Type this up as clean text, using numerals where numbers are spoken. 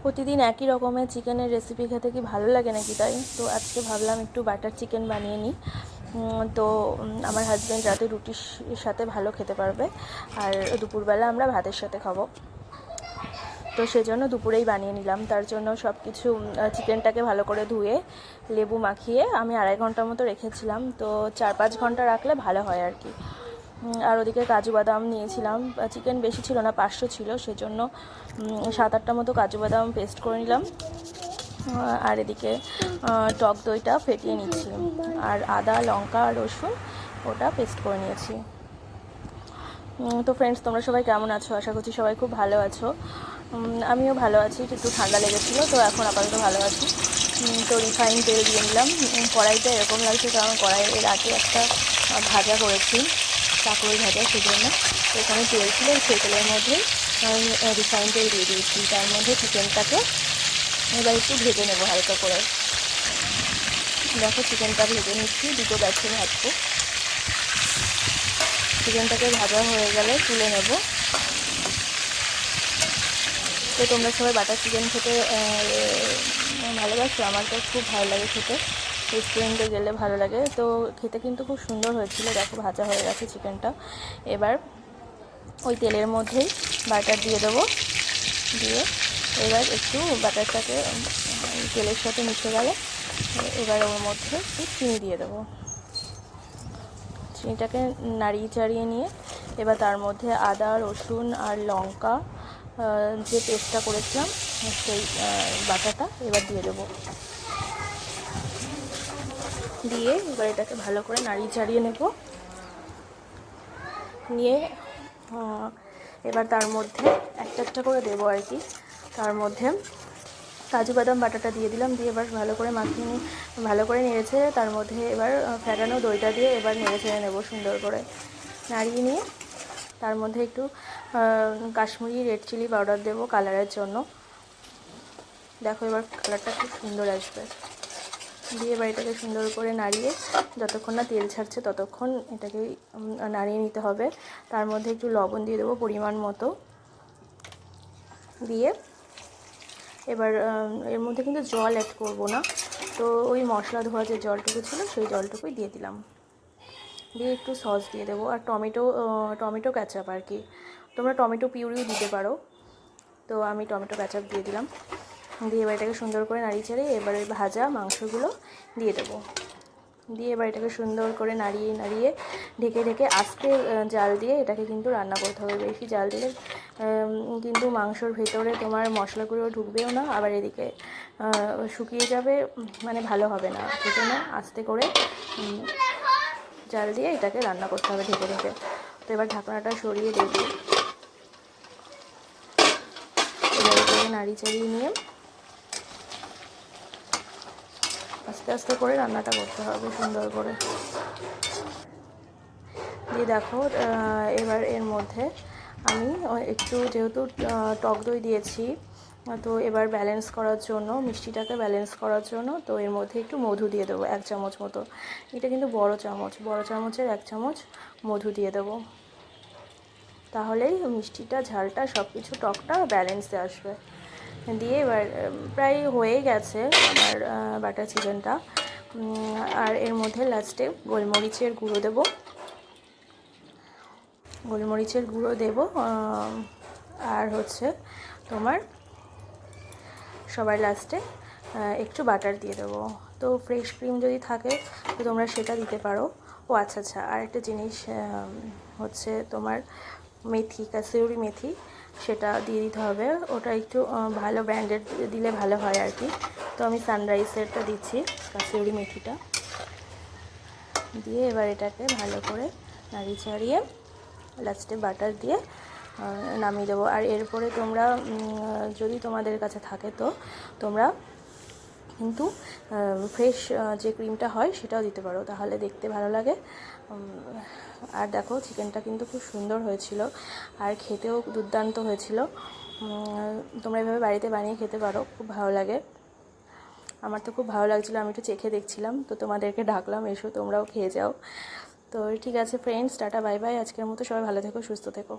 প্রতিদিন একই রকমের চিকেনের রেসিপি খেতে কি ভালো লাগে নাকি, তাই তো আজকে ভাবলাম একটু বাটার চিকেন বানিয়ে নিই। তো আমার হাজব্যান্ড রাতে রুটির সাথে ভালো খেতে পারবে, আর দুপুরবেলা আমরা ভাতের সাথে খাবো। তো সেজন্য দুপুরেই বানিয়ে নিলাম। তার জন্য সব কিছু চিকেনটাকে ভালো করে ধুয়ে লেবু মাখিয়ে আমি 2.5 ঘন্টার মতো রেখেছিলাম। তো 4-5 ঘন্টা রাখলে ভালো হয় আর কি। আর ওদিকে কাজু বাদাম নিয়েছিলাম, চিকেন বেশি ছিল না, 500 ছিল, সেজন্য 7-8টা মতো কাজু বাদাম পেস্ট করে নিলাম। আর এদিকে টক দইটা ফেটিয়ে নিচ্ছি, আর আদা লঙ্কা রসুন ওটা পেস্ট করে নিয়েছি। তো ফ্রেন্ডস, তোমরা সবাই কেমন আছো? আশা করছি সবাই খুব ভালো আছো। আমিও ভালো আছি, একটু ঠান্ডা লেগেছিলো, তো এখন আপাতত ভালো আছি। তো রিফাইন তেল দিয়ে নিলাম। কড়াইটা এরকম লাগছে কারণ কড়াইয়ের আগে একটা ভাজা করেছি, কাঁকড়োল ভাজা, সেজন্য এখানে তেল ছিল, সেই তেলের মধ্যে রিফাইন তেল দিয়ে দিয়েছি। তার মধ্যে চিকেনটাকে এবার একটু ভেজে নেবো হালকা করে। দেখো, চিকেনটা ভেজে নিচ্ছি, দুটো ব্যাচে ভাজবো। চিকেনটাকে ভাজা হয়ে গেলে তুলে নেব। তো তোমরা সবাই বাটার চিকেন খেতে ভালোবাসো? আমার তো খুব ভালো লাগে খেতে, রেস্টুরেন্টে গেলে ভালো লাগে। তো খেতে কিন্তু খুব সুন্দর হয়েছিল। দেখো, ভাজা হয়ে গেছে চিকেনটা। এবার ওই তেলের মধ্যেই বাটার দিয়ে দেবো, দিয়ে এবার একটু বাটারটাকে তেলের সাথে মিশে গেলে এবার ওর মধ্যে একটু চিনি দিয়ে দেবো। চিনিটাকে নাড়িয়ে চাড়িয়ে নিয়ে এবার তার মধ্যে আদা রসুন আর লঙ্কা যে পেস্টটা করেছিলাম সেই বাটাটা এবার দিয়ে দেবো। দিয়ে এবার এটাকে ভালো করে নাড়িয়ে চাড়িয়ে নেব। নিয়ে এবার তার মধ্যে একটা একটা করে দেবো আর কি। তার মধ্যে কাজু বাদাম বাটাটা দিয়ে দিলাম, দিয়ে এবার ভালো করে মাখিয়ে নিয়ে ভালো করে নেড়েছে। তার মধ্যে এবার ফেটানো দইটা দিয়ে এবার নেড়ে ছেড়ে নেবো সুন্দর করে। নাড়িয়ে নিয়ে তার মধ্যে একটু কাশ্মীরি রেড চিলি পাউডার দেবো কালারের জন্য। দেখো, এবার কালারটা খুব সুন্দর আসবে। দিয়ে এবার এটাকে সুন্দর করে নাড়িয়ে যতক্ষণ না তেল ছাড়ছে ততক্ষণ এটাকে নাড়িয়ে নিতে হবে। তার মধ্যে একটু লবণ দিয়ে দেবো পরিমাণ মতো। দিয়ে এবার এর মধ্যে কিন্তু জল অ্যাড করব না, তো ওই মশলা ধোয়া যে জলটুকু ছিল সেই জলটুকুই দিয়ে দিলাম। দিয়ে একটু সস দিয়ে দেবো, আর টমেটো ক্যাচাপ আর কি। তোমরা টমেটো পিউরিও দিতে পারো, তো আমি টমেটো ক্যাচাপ দিয়ে দিলাম। দিয়ে এবার এটাকে সুন্দর করে নাড়িয়ে ছেড়ে এবার ওই ভাজা মাংসগুলো দিয়ে দেবো। দিয়ে এবার এটাকে সুন্দর করে নাড়িয়ে নাড়িয়ে ঢেকে ঢেকে আস্তে জাল দিয়ে এটাকে কিন্তু রান্না করতে হবে। বেশি জাল দিলে কিন্তু মাংসর ভেতরে তোমার মশলাগুলো ঢুকবেও না, আবার এদিকে শুকিয়ে যাবে, মানে ভালো হবে না। সেজন্য আস্তে করে জাল দিয়ে এটাকে রান্না করতে হবে ঢেকে ঢেকে। তো এবার ঢাকনাটা সরিয়ে দেখি, এবার এটাকে নাড়ি চাড়িয়ে নিয়ে আস্তে আস্তে করে রান্নাটা করতে হবে সুন্দর করে। দিয়ে দেখো, এবার এর মধ্যে আমি একটু যেহেতু টক দই দিয়েছি, তো এবার ব্যালেন্স করার জন্য, মিষ্টিটাকে ব্যালেন্স করার জন্য, তো এর মধ্যে একটু মধু দিয়ে দেবো 1 চামচ মতো। এটা কিন্তু বড় চামচের 1 চামচ মধু দিয়ে দেবো। তাহলেই মিষ্টিটা ঝালটা সব কিছু টকটা ব্যালেন্সে আসবে। দিয়ে এবার প্রায় হয়ে গেছে আমার বাটার চিকেনটা। আর এর মধ্যে লাস্টে গোলমরিচের গুঁড়ো দেবো, আর হচ্ছে তোমার সবার লাস্টে একটু বাটার দিয়ে দেবো। তো ফ্রেশ ক্রিম যদি থাকে তো তোমরা সেটা দিতে পারো। ও আচ্ছা, আর একটা জিনিস হচ্ছে তোমার মেথি, কাসুরি মেথি, সেটা দিয়ে দিতে হবে। ওটা একটু ভালো ব্র্যান্ডেড দিলে ভালো হয় আর কি। তো আমি সানরাইজেরটা দিচ্ছি, কাসুরি মেথিটা দিয়ে এবার এটাকে ভালো করে নাড়িয়ে চাড়িয়ে লাস্টে বাটার দিয়ে নামিয়ে দেবো। আর এরপরে তোমরা যদি তোমাদের কাছে থাকে তো তোমরা কিন্তু ফ্রেশ যে ক্রিমটা হয় সেটাও দিতে পারো, তাহলে দেখতে ভালো লাগে। আর দেখো, চিকেনটা কিন্তু খুব সুন্দর হয়েছিল আর খেতেও দুর্দান্ত হয়েছিল। তোমরা এভাবে বাড়িতে বানিয়ে খেতে পারো, খুব ভালো লাগে। আমার তো খুব ভালো লাগছিলো, আমি একটু চেখে দেখছিলাম, তো তোমাদেরকে ডাকলাম এসো তোমরাও খেয়ে যাও। তো ঠিক আছে ফ্রেন্ডস, টাটা বাই বাই। আজকের মতো সবাই ভালো থেকো, সুস্থ থেকো।